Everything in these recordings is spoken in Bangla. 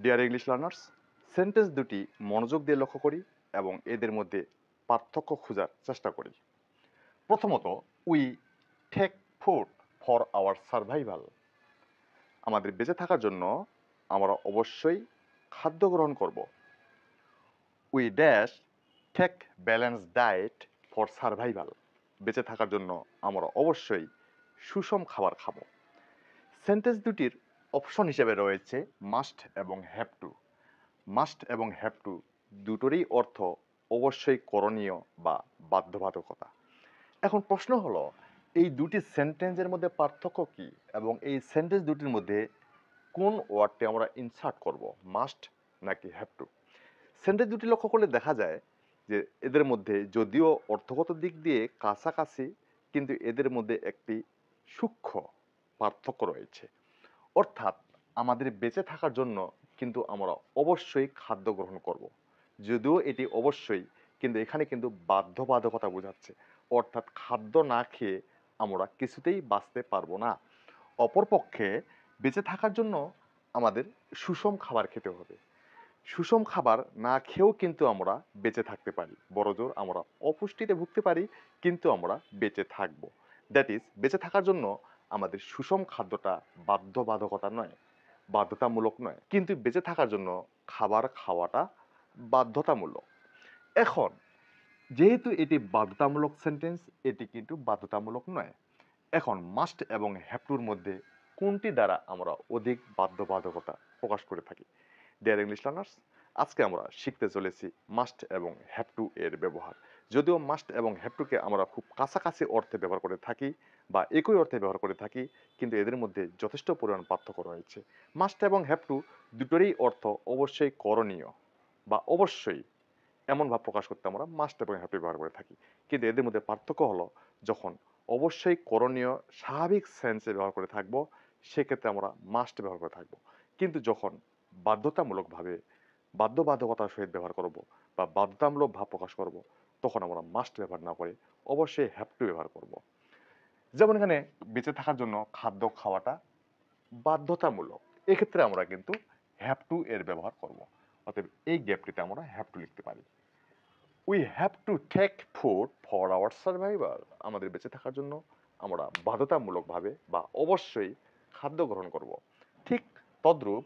ডিয়ার ইংলিশ লার্নার্স, সেন্টেন্স দুটি মনোযোগ দিয়ে লক্ষ্য করি এবং এদের মধ্যে পার্থক্য খোঁজার চেষ্টা করি। প্রথমত, we take food for our survival. আমাদের বেঁচে থাকার জন্য আমরা অবশ্যই খাদ্য গ্রহণ করব। We dash take balance diet for survival. বেঁচে থাকার জন্য আমরা অবশ্যই সুষম খাবার খাবো। সেন্টেন্স দুটির অপশন হিসেবে রয়েছে মাস্ট এবং হ্যাভ টু। মাস্ট এবং হ্যাভ টু দুটোরই অর্থ অবশ্যই করণীয় বা বাধ্যবাধকতা। এখন প্রশ্ন হলো, এই দুটি সেন্টেন্সের মধ্যে পার্থক্য কি এবং এই সেন্টেন্স দুটির মধ্যে কোন ওয়ার্ডটি আমরা ইনসার্ট করব, মাস্ট নাকি হ্যাভ টু? সেন্টেন্স দুটি লক্ষ্য করলে দেখা যায় যে এদের মধ্যে যদিও অর্থগত দিক দিয়ে কাছাকাছি, কিন্তু এদের মধ্যে একটি সূক্ষ্ম পার্থক্য রয়েছে। অর্থাৎ আমাদের বেঁচে থাকার জন্য কিন্তু আমরা অবশ্যই খাদ্য গ্রহণ করব। যদিও এটি অবশ্যই, কিন্তু এখানে কিন্তু বাধ্যবাধকতা বোঝাচ্ছে। অর্থাৎ খাদ্য না খেয়ে আমরা কিছুতেই বাঁচতে পারবো না। অপরপক্ষে বেঁচে থাকার জন্য আমাদের সুষম খাবার খেতে হবে। সুষম খাবার না খেয়েও কিন্তু আমরা বেঁচে থাকতে পারি, বড়জোর আমরা অপুষ্টিতে ভুগতে পারি, কিন্তু আমরা বেঁচে থাকবো। দ্যাট ইজ, বেঁচে থাকার জন্য আমাদের সুষম খাদ্যটা বাধ্যবাধকতা নয়, বাধ্যতামূলক নয়, কিন্তু বেঁচে থাকার জন্য খাবার খাওয়াটা বাধ্যতামূলক। এখন যেহেতু এটি বাধ্যতামূলক সেন্টেন্স, এটি কিন্তু বাধ্যতামূলক নয়। এখন মাস্ট এবং হ্যাভ টুর মধ্যে কোনটি দ্বারা আমরা অধিক বাধ্যবাধকতা প্রকাশ করে থাকি? ডিয়ার ইংলিশ লার্নার্স, আজকে আমরা শিখতে চলেছি মাস্ট এবং হ্যাভ টু এর ব্যবহার। যদিও মাস্ট এবং হ্যাভ টুকে আমরা খুব কাছাকাছি অর্থে ব্যবহার করে থাকি বা একই অর্থে ব্যবহার করে থাকি, কিন্তু এদের মধ্যে যথেষ্ট পরিমাণ পার্থক্য রয়েছে। মাস্ট এবং হ্যাভ টু দুটোরই অর্থ অবশ্যই করণীয় বা অবশ্যই, এমন ভাব প্রকাশ করতে আমরা মাস্ট এবং হ্যাভ টু ব্যবহার করে থাকি। কিন্তু এদের মধ্যে পার্থক্য হলো, যখন অবশ্যই করণীয় স্বাভাবিক সেন্সে ব্যবহার করে থাকবো, সেক্ষেত্রে আমরা মাস্ট ব্যবহার করে থাকবো। কিন্তু যখন বাধ্যতামূলকভাবে বাধ্যবাধকতার সহিত ব্যবহার করব বা বাধ্যতামূলক ভাব প্রকাশ করব, তখন আমরা মাস্ট ব্যবহার না করে অবশ্যই হ্যাভ টু ব্যবহার করব। যেমন এখানে বেঁচে থাকার জন্য খাদ্য খাওয়াটা বাধ্যতামূলক, এক্ষেত্রে আমরা কিন্তু হ্যাভ টু এর ব্যবহার করব। অতএব এই গ্যাপটিতে আমরা হ্যাভ টু লিখতে পারি। We have to take food for our survival. আমাদের বেঁচে থাকার জন্য আমরা বাধ্যতামূলকভাবে বা অবশ্যই খাদ্য গ্রহণ করব। ঠিক তদ্রূপ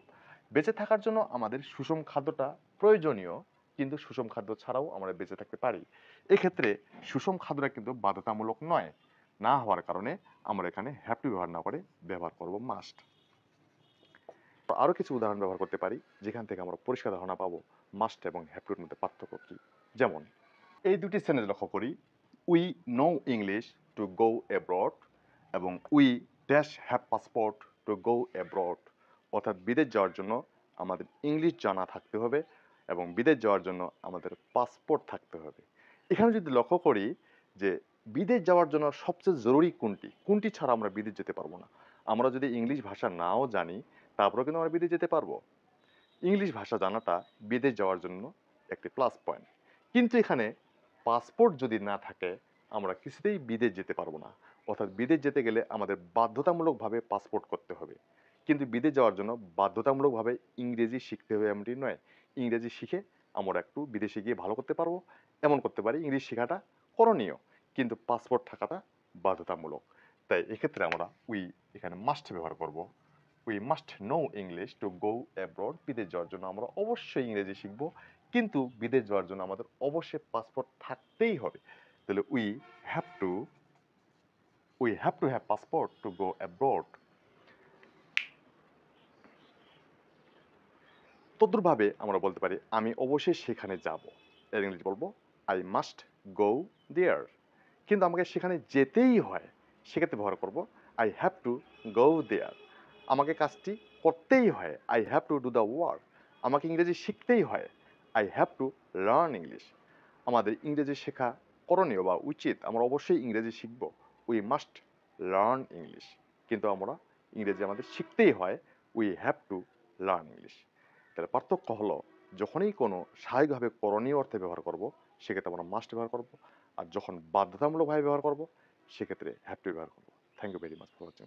বেঁচে থাকার জন্য আমাদের সুষম খাদ্যটা প্রয়োজনীয়, কিন্তু সুষম খাদ্য ছাড়াও আমরা বেঁচে থাকতে পারি। এক্ষেত্রে সুষম খাদ্যটা কিন্তু বাধ্যতামূলক নয়, না হওয়ার কারণে আমরা এখানে হ্যাভ টু ব্যবহার না করে ব্যবহার করব মাস্ট। আরও কিছু উদাহরণ ব্যবহার করতে পারি যেখান থেকে আমরা পরিষ্কার ধারণা পাবো মাস্ট এবং হ্যাভ টুর মধ্যে পার্থক্য কী। যেমন এই দুটি সেন্টেন্স লক্ষ্য করি, we know English to go abroad এবং we dash have passport to go abroad. অর্থাৎ বিদেশ যাওয়ার জন্য আমাদের ইংলিশ জানা থাকতে হবে এবং বিদেশ যাওয়ার জন্য আমাদের পাসপোর্ট থাকতে হবে। এখানে যদি লক্ষ্য করি যে বিদেশ যাওয়ার জন্য সবচেয়ে জরুরি কোনটি, কোনটি ছাড়া আমরা বিদেশ যেতে পারবো না। আমরা যদি ইংলিশ ভাষা নাও জানি, তারপরেও কিন্তু আমরা বিদেশ যেতে পারবো। ইংলিশ ভাষা জানাটা বিদেশ যাওয়ার জন্য একটি প্লাস পয়েন্ট। কিন্তু এখানে পাসপোর্ট যদি না থাকে, আমরা কিছুতেই বিদেশ যেতে পারবো না। অর্থাৎ বিদেশ যেতে গেলে আমাদের বাধ্যতামূলকভাবে পাসপোর্ট করতে হবে। কিন্তু বিদেশ যাওয়ার জন্য বাধ্যতামূলকভাবে ইংরেজি শিখতে হবে এমনটি নয়। ইংরেজি শিখে আমরা একটু বিদেশে গিয়ে ভালো করতে পারবো, এমন করতে পারি। ইংলিশ শেখাটা করণীয়, কিন্তু পাসপোর্ট থাকাটা বাধ্যতামূলক। তাই এক্ষেত্রে আমরা উই এখানে মাস্ট ব্যবহার করব। We must know English to go abroad. বিদেশ যাওয়ার জন্য আমরা অবশ্যই ইংরেজি শিখব, কিন্তু বিদেশ যাওয়ার জন্য আমাদের অবশ্যই পাসপোর্ট থাকতেই হবে। তাহলে have to we have to have passport to go abroad. তদ্রুপভাবে আমরা বলতে পারি আমি অবশ্যই সেখানে যাব, এর ইংরেজি বলবো আই মাস্ট গো দেয়ার। কিন্তু আমাকে সেখানে যেতেই হয়, সেক্ষেত্রে ব্যবহার করব আই হ্যাভ টু গো দেয়ার। আমাকে কাজটি করতেই হয়, I have to do the work. আমাকে ইংরেজি শিখতেই হয়, I have to learn English. আমাদের ইংরেজি শেখা করণীয় বা উচিত, আমরা অবশ্যই ইংরেজি শিখব, উই মাস্ট লার্ন ইংলিশ। কিন্তু আমরা ইংরেজি আমাদের শিখতেই হয়, we have to learn English. তাহলে পার্থক্য হলো, যখনই কোনো স্বাভাবিকভাবে করণীয় অর্থে ব্যবহার করব, সেক্ষেত্রে আমরা মাস্ট ব্যবহার করব, আর যখন বাধ্যতামূলকভাবে ব্যবহার করব, সেক্ষেত্রে হ্যাভ টু ব্যবহার করব। Thank you very much for watching.